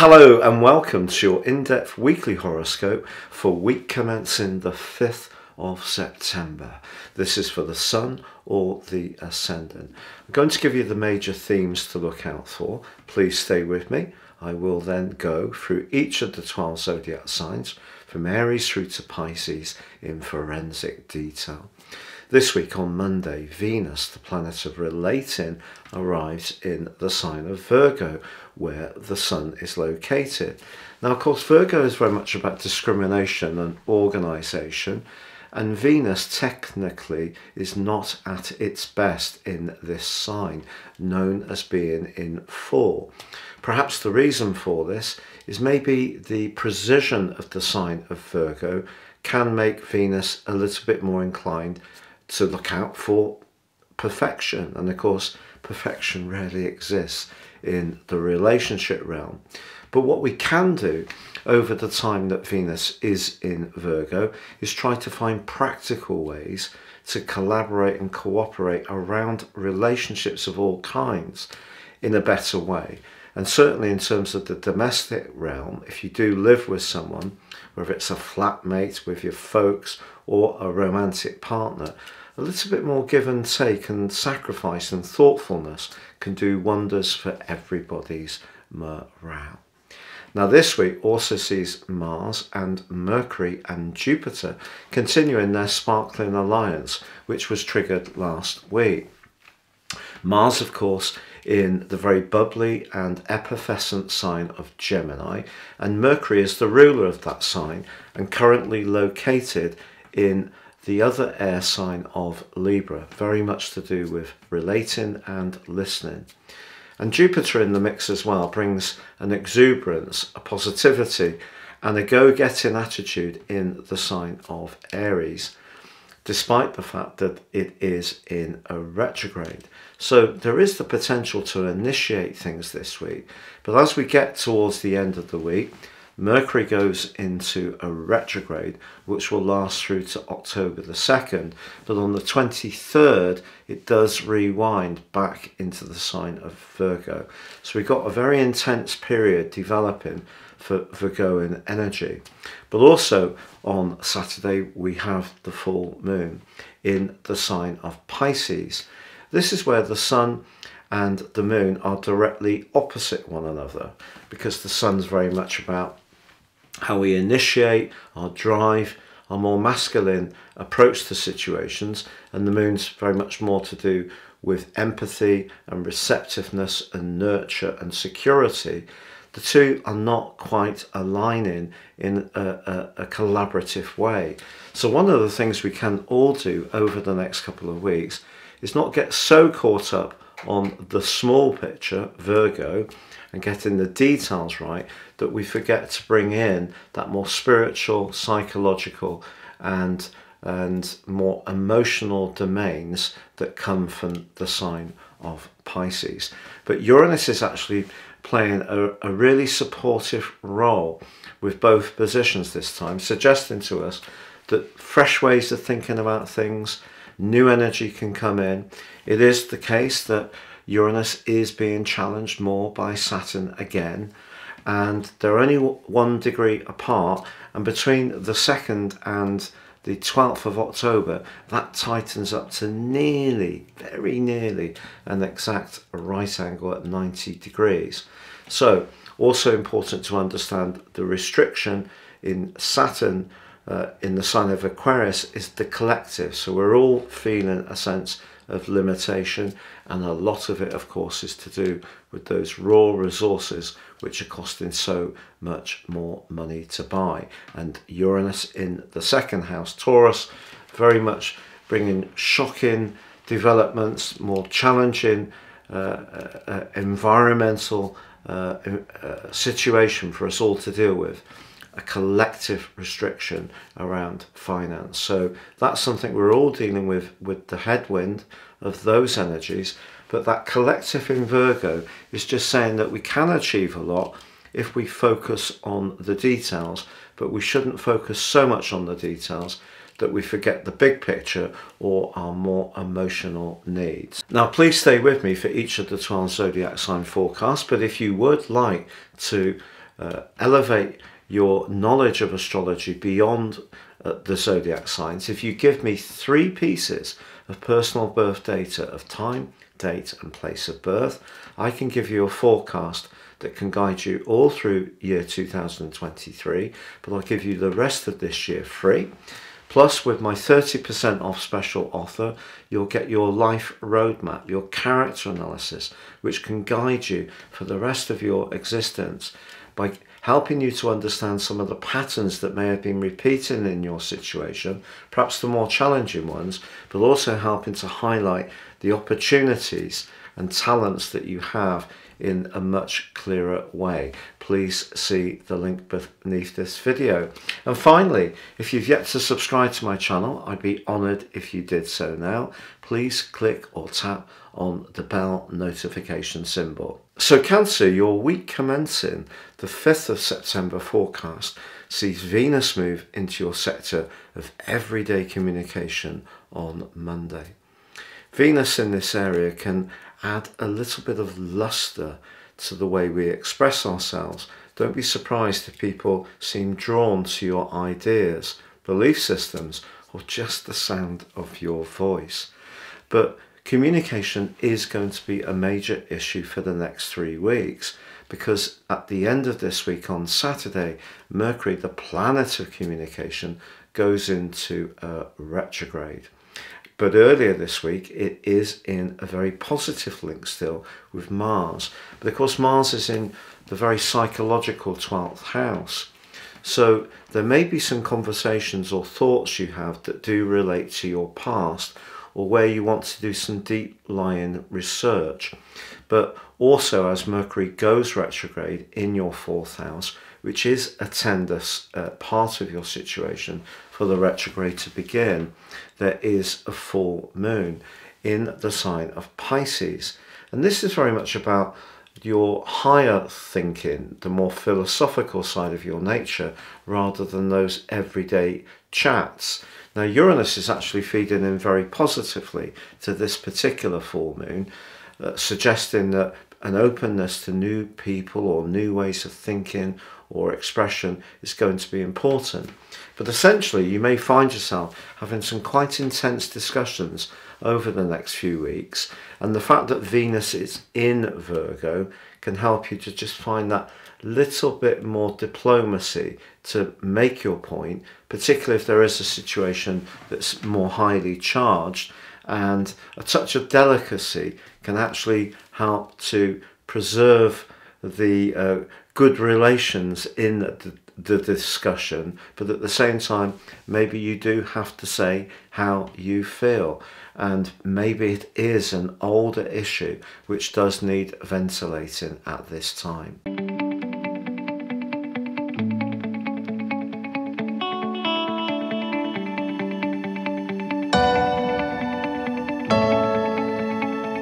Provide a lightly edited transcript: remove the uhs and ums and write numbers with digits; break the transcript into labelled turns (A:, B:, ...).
A: Hello and welcome to your in-depth weekly horoscope for week commencing the 5th of September. This is for the Sun or the Ascendant. I'm going to give you the major themes to look out for. Please stay with me. I will then go through each of the 12 zodiac signs from Aries through to Pisces in forensic detail. This week on Monday, Venus, the planet of relating, arrives in the sign of Virgo, where the Sun is located. Now, of course, Virgo is very much about discrimination and organisation, and Venus technically is not at its best in this sign, known as being in fall. Perhaps the reason for this is maybe the precision of the sign of Virgo can make Venus a little bit more inclined to look out for perfection. And of course, perfection rarely exists in the relationship realm. But what we can do over the time that Venus is in Virgo is try to find practical ways to collaborate and cooperate around relationships of all kinds in a better way. And certainly in terms of the domestic realm, if you do live with someone, whether it's a flatmate with your folks or a romantic partner, a little bit more give and take and sacrifice and thoughtfulness can do wonders for everybody's morale. Now this week also sees Mars and Mercury and Jupiter continuing their sparkling alliance, which was triggered last week. Mars, of course, in the very bubbly and effervescent sign of Gemini, and Mercury is the ruler of that sign and currently located in the other air sign of Libra, very much to do with relating and listening. And Jupiter in the mix as well brings an exuberance, a positivity and a go-getting attitude in the sign of Aries, despite the fact that it is in a retrograde. So there is the potential to initiate things this week, but as we get towards the end of the week, Mercury goes into a retrograde which will last through to October the 2nd, but on the 23rd it does rewind back into the sign of Virgo. So we've got a very intense period developing for Virgoan energy. But also on Saturday we have the full moon in the sign of Pisces. This is where the Sun and the moon are directly opposite one another, because the Sun's very much about how we initiate, our drive, our more masculine approach to situations, and the moon's very much more to do with empathy and receptiveness and nurture and security. The two are not quite aligning in a collaborative way. So one of the things we can all do over the next couple of weeks is not get so caught up on the small picture, Virgo, and getting the details right, that we forget to bring in that more spiritual, psychological and more emotional domains that come from the sign of Pisces. But Uranus is actually playing a really supportive role with both positions this time, suggesting to us that fresh ways of thinking about things, new energy can come in. It is the case that Uranus is being challenged more by Saturn again, and they're only 1 degree apart, and between the 2nd and the 12th of October that tightens up to nearly, very nearly, an exact right angle at 90 degrees. So also important to understand the restriction in Saturn in the sign of Aquarius is the collective. So we're all feeling a sense of limitation, and a lot of it of course is to do with those raw resources which are costing so much more money to buy. And Uranus in the 2nd house, Taurus, very much bringing shocking developments, more challenging environmental situation for us all to deal with, a collective restriction around finance. So that's something we're all dealing with the headwind of those energies. But that collective in Virgo is just saying that we can achieve a lot if we focus on the details, but we shouldn't focus so much on the details that we forget the big picture or our more emotional needs. Now please stay with me for each of the 12 zodiac sign forecasts, but if you would like to elevate your knowledge of astrology beyond the zodiac signs, if you give me 3 pieces of personal birth data of time, date and place of birth, I can give you a forecast that can guide you all through year 2023, but I'll give you the rest of this year free. Plus, with my 30% off special offer, you'll get your life roadmap, your character analysis, which can guide you for the rest of your existence by helping you to understand some of the patterns that may have been repeating in your situation, perhaps the more challenging ones, but also helping to highlight the opportunities and talents that you have in a much clearer way. Please see the link beneath this video. And finally, if you've yet to subscribe to my channel, I'd be honoured if you did so now. Please click or tap on the bell notification symbol. So Cancer, your week commencing the 5th of September forecast sees Venus move into your sector of everyday communication on Monday. Venus in this area can add a little bit of luster to the way we express ourselves. Don't be surprised if people seem drawn to your ideas, belief systems, or just the sound of your voice. But communication is going to be a major issue for the next 3 weeks, because at the end of this week on Saturday, Mercury, the planet of communication, goes into retrograde. But earlier this week, it is in a very positive link still with Mars. But of course, Mars is in the very psychological 12th house. So there may be some conversations or thoughts you have that do relate to your past, or where you want to do some deep lying research. But also, as Mercury goes retrograde in your 4th house, which is a tender part of your situation for the retrograde to begin, there is a full moon in the sign of Pisces. And this is very much about your higher thinking, the more philosophical side of your nature, rather than those everyday chats. Now, Uranus is actually feeding in very positively to this particular full moon, suggesting that an openness to new people or new ways of thinking or expression is going to be important. But essentially, you may find yourself having some quite intense discussions over the next few weeks, and the fact that Venus is in Virgo can help you to just find that little bit more diplomacy to make your point, particularly if there is a situation that's more highly charged, and a touch of delicacy can actually help to preserve the good relations in the discussion, but at the same time, maybe you do have to say how you feel, and maybe it is an older issue which does need ventilating at this time.